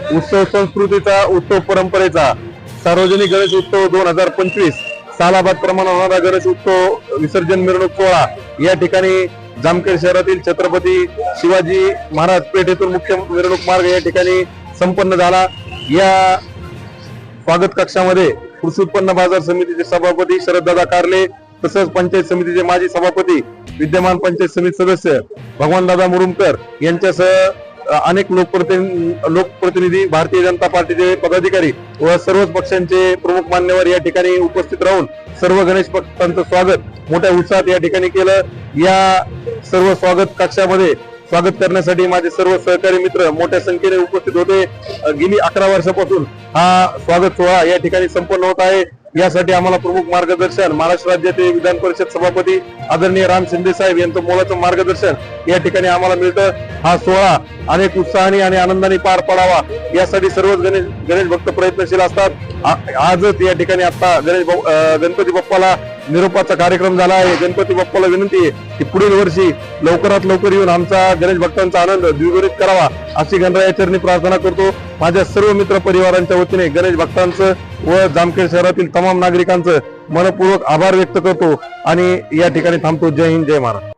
उत्सव संस्कृतीचा, उत्सव परंपरेचा सार्वजनिक गणेश उत्सव 2025 सालाबाद प्रमाणे होणारा गणेश उत्सव विसर्जन मिरवणूक सोहळा या ठिकाणी जामखेड शहरातील छत्रपती शिवाजी महाराज पेठ येथून मुख्य मिरवणूक मार्ग या ठिकाणी संपन्न झाला। या स्वागत कक्षामध्ये कृषी उत्पन्न बाजार समितीचे सभापती शरददादा कारले, तसंच पंचायत समितीचे माजी सभापती, विद्यमान पंचायत समिती सदस्य भगवानदादा मुरुमकर यांच्यासह अनेक लोकप्रतिनिधी, भारतीय जनता पार्टीचे पदाधिकारी व सर्वच पक्षांचे प्रमुख मान्यवर या ठिकाणी उपस्थित राहून सर्व गणेश भक्तांचं स्वागत मोठ्या उत्साहात या ठिकाणी केलं। या सर्व स्वागत कक्षामध्ये स्वागत करण्यासाठी माझे सर्व सहकारी मित्र मोठ्या संख्येने उपस्थित होते। गेली 11 वर्षापासून हा स्वागत सोहळा या ठिकाणी संपन्न होत आहे। यासाठी आम्हाला प्रमुख मार्गदर्शन महाराष्ट्र राज्याचे विधान परिषद सभापती आदरणीय राम शिंदे साहेब यांचं मोलाचं मार्गदर्शन या ठिकाणी आम्हाला मिळतं। हा सोहळा अनेक उत्साहाने आणि आनंदाने पार पडावा यासाठी सर्वच गणेश भक्त प्रयत्नशील असतात। आजच या ठिकाणी आता गणपती बाप्पाला निरोपाचा कार्यक्रम झाला आहे। गणपती बाप्पाला विनंती आहे की पुढील वर्षी लवकरात लवकर येऊन आमचा गणेश भक्तांचा आनंद द्विगुणित करावा अशी गणरायाचरणी प्रार्थना करतो। माझ्या सर्व मित्र परिवारांच्या वतीने गणेश भक्तांचं व जामखेड शहरातील तमाम नागरिकांचं मनपूर्वक आभार व्यक्त करतो आणि या ठिकाणी थांबतो। जय हिंद, जय महाराष्ट्र।